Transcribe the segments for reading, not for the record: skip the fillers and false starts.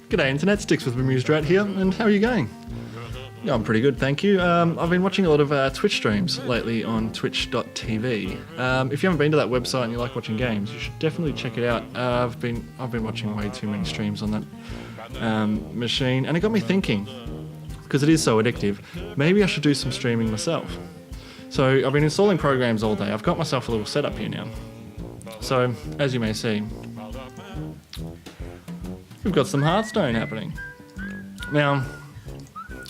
G'day Internet, Sticks with Bemused right here, and how are you going? Yeah, I'm pretty good, thank you. I've been watching a lot of Twitch streams lately on twitch.tv. If you haven't been to that website and you like watching games, you should definitely check it out. I've been watching way too many streams on that machine, and it got me thinking, because it is so addictive, maybe I should do some streaming myself. So I've been installing programs all day. I've got myself a little setup here now. So, as you may see, we've got some Hearthstone happening. Now,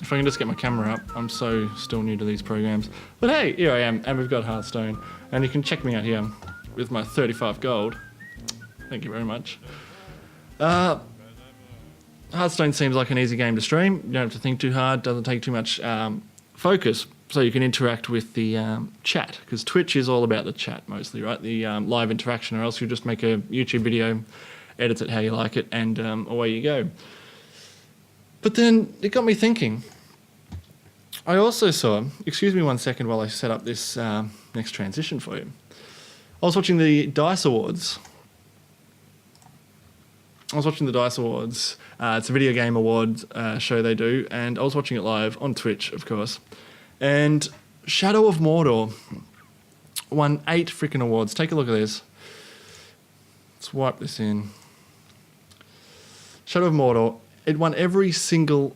if I can just get my camera up, I'm so still new to these programs. But hey, here I am, and we've got Hearthstone. And you can check me out here with my 35 gold. Thank you very much. Hearthstone seems like an easy game to stream. You don't have to think too hard, doesn't take too much focus. So you can interact with the chat, because Twitch is all about the chat mostly, right? The live interaction, or else you just make a YouTube video, edit it how you like it, and away you go. But then it got me thinking. I also saw, excuse me one second while I set up this next transition for you. I was watching the DICE Awards. It's a video game award show they do, and I was watching it live on Twitch, of course. And Shadow of Mordor won 8 freaking awards. Take a look at this. Let's wipe this in. Shadow of Mordor, it won every single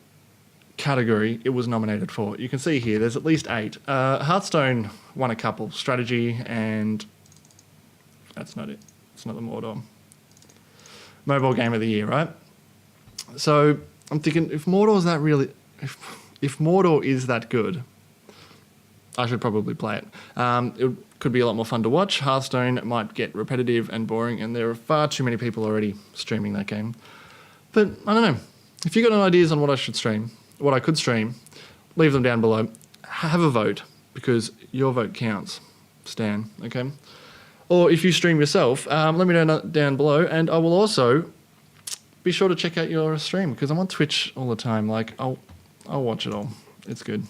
category it was nominated for. You can see here, there's at least 8. Hearthstone won a couple. Strategy and... that's not it. It's not the Mordor. Mobile Game of the Year, right? So, I'm thinking, if Mordor is that really... If Mordor is that good, I should probably play it. It could be a lot more fun to watch. Hearthstone might get repetitive and boring, and there are far too many people already streaming that game. But, I don't know. If you've got any ideas on what I should stream, what I could stream, leave them down below. Have a vote, because your vote counts, Stan, okay? Or if you stream yourself, let me know down below, and I will also be sure to check out your stream, because I'm on Twitch all the time. Like, I'll watch it all. It's good.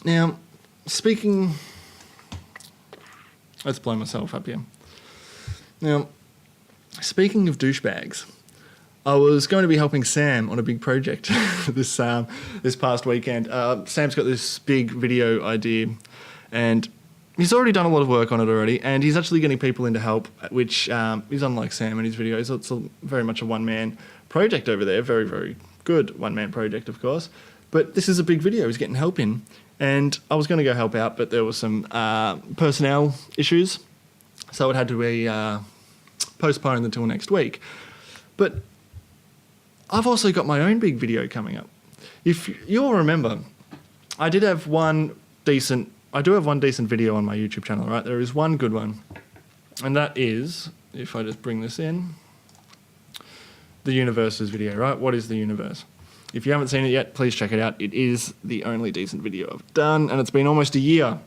Now, speaking... let's blow myself up here. Now, speaking of douchebags, I was going to be helping Sam on a big project this past weekend. Sam's got this big video idea, and he's already done a lot of work on it already, and he's actually getting people in to help, which is unlike Sam and his videos. It's very much a one-man project over there. Very, very good one-man project, of course. But this is a big video. He's getting help in. And I was going to go help out, but there were some personnel issues, so it had to be postponed until next week. But I've also got my own big video coming up. If you'll remember, I do have one decent video on my YouTube channel, right? There is one good one, and that is, if I just bring this in, the Universes video, right? What is the universe? If you haven't seen it yet, please check it out. It is the only decent video I've done, and it's been almost a year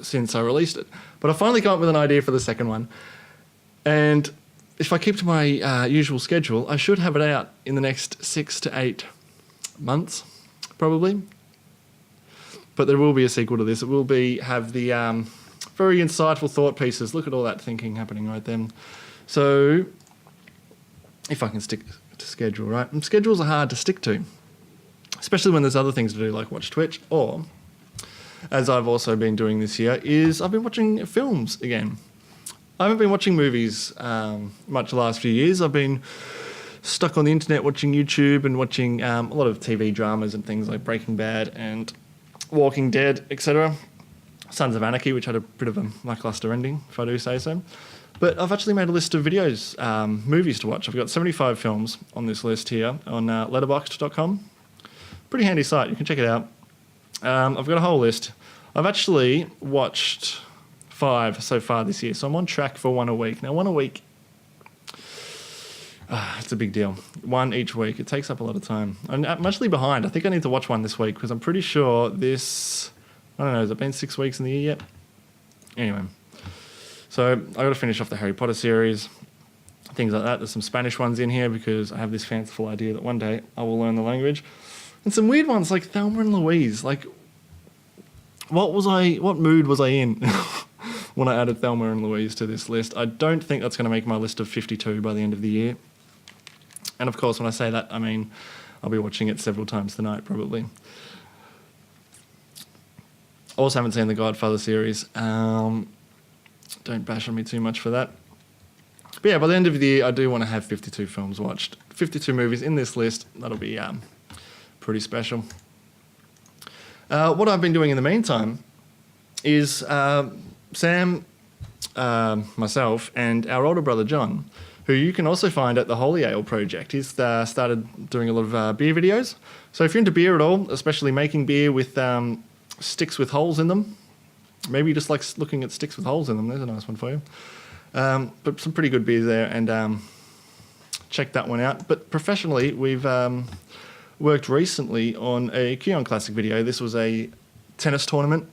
since I released it. But I finally come up with an idea for the second one, and if I keep to my usual schedule, I should have it out in the next 6 to 8 months, probably. But there will be a sequel to this. It will have the very insightful thought pieces. Look at all that thinking happening right then. So, if I can stick to schedule, right? And schedules are hard to stick to, especially when there's other things to do, like watch Twitch, or, as I've also been doing this year, is I've been watching films again. I haven't been watching movies much the last few years. I've been stuck on the internet watching YouTube and watching a lot of TV dramas and things like Breaking Bad and Walking Dead, etc. Sons of Anarchy, which had a bit of a lackluster ending, if I do say so. But I've actually made a list of videos, movies to watch. I've got 75 films on this list here on letterboxd.com. Pretty handy site, you can check it out. I've got a whole list. I've actually watched 5 so far this year, so I'm on track for 1 a week. Now, 1 a week, it's a big deal. 1 each week, it takes up a lot of time. I'm actually behind. I think I need to watch 1 this week, because I'm pretty sure this, I don't know, has it been 6 weeks in the year yet? Anyway. So I've got to finish off the Harry Potter series, things like that. There's some Spanish ones in here because I have this fanciful idea that one day I will learn the language. And some weird ones like Thelma and Louise. Like, what mood was I in when I added Thelma and Louise to this list. I don't think that's going to make my list of 52 by the end of the year. And of course, when I say that, I mean I'll be watching it several times tonight, probably. Also haven't seen the Godfather series. Don't bash on me too much for that. But yeah, by the end of the year, I do want to have 52 films watched. 52 movies in this list. That'll be pretty special. What I've been doing in the meantime is Sam, myself, and our older brother John, who you can also find at the Holy Ale Project. He's started doing a lot of beer videos. So if you're into beer at all, especially making beer with sticks with holes in them, maybe you just like looking at sticks with holes in them, there's a nice one for you. But some pretty good beers there, and check that one out. But professionally, we've worked recently on a Keon Classic video. This was a tennis tournament.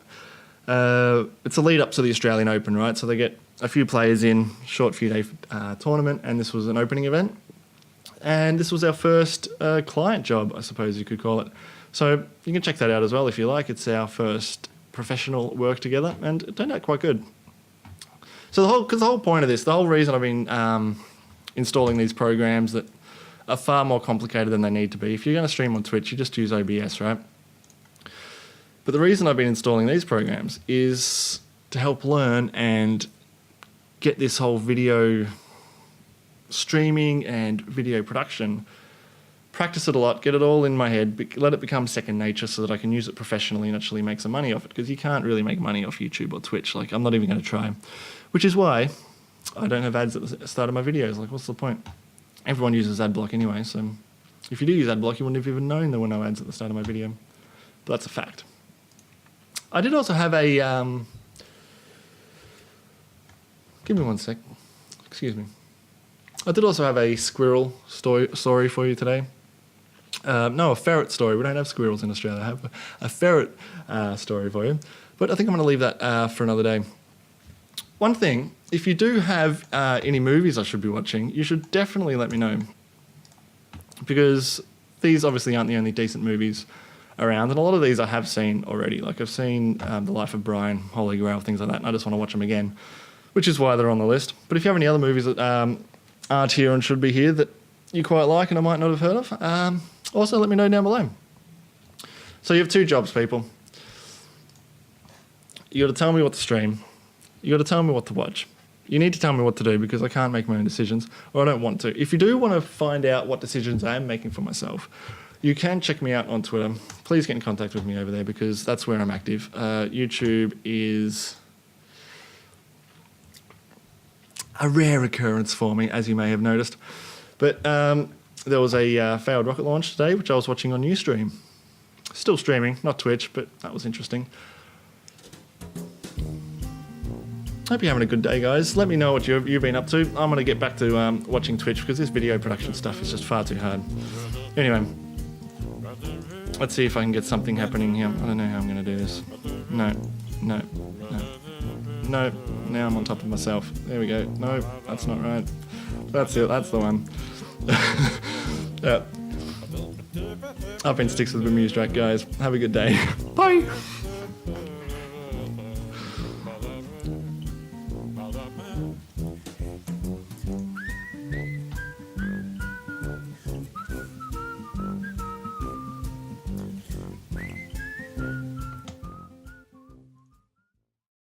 It's a lead up to the Australian Open, right? So they get a few players in, short few day tournament, and this was an opening event. And this was our first client job, I suppose you could call it. So you can check that out as well if you like. It's our first professional work together, and it turned out quite good. So the whole point of this, the whole reason I've been installing these programs that are far more complicated than they need to be. If you're going to stream on Twitch, you just use OBS, right? But the reason I've been installing these programs is to help learn and get this whole video streaming and video production, practice it a lot, get it all in my head, let it become second nature so that I can use it professionally and actually make some money off it, because you can't really make money off YouTube or Twitch. Like, I'm not even going to try. Which is why I don't have ads at the start of my videos. Like, what's the point? Everyone uses AdBlock anyway, so if you do use AdBlock, you wouldn't have even known there were no ads at the start of my video. But that's a fact. I did also have a... give me one sec. Excuse me. I did also have a squirrel story for you today. No, a ferret story. We don't have squirrels in Australia. I have a ferret story for you. But I think I'm going to leave that for another day. One thing, if you do have any movies I should be watching, you should definitely let me know. Because these obviously aren't the only decent movies around, and a lot of these I have seen already. Like, I've seen The Life of Brian, Holy Grail, things like that, and I just want to watch them again, which is why they're on the list. But if you have any other movies that aren't here and should be here that you quite like and I might not have heard of, also let me know down below. So you have two jobs, people. You got to tell me what to stream. You got to tell me what to watch. You need to tell me what to do, because I can't make my own decisions, or I don't want to. If you do want to find out what decisions I am making for myself, you can check me out on Twitter. Please get in contact with me over there, because that's where I'm active. YouTube is a rare occurrence for me, as you may have noticed. But there was a failed rocket launch today, which I was watching on Ustream. Still streaming, not Twitch, but that was interesting. Hope you're having a good day, guys. Let me know what you've been up to. I'm going to get back to watching Twitch, because this video production stuff is just far too hard. Anyway, let's see if I can get something happening here. I don't know how I'm going to do this. No. Now I'm on top of myself. There we go. No, that's not right. That's it. That's the one. Yeah. I've been Sticks with Bemused, right, guys. Have a good day. Bye.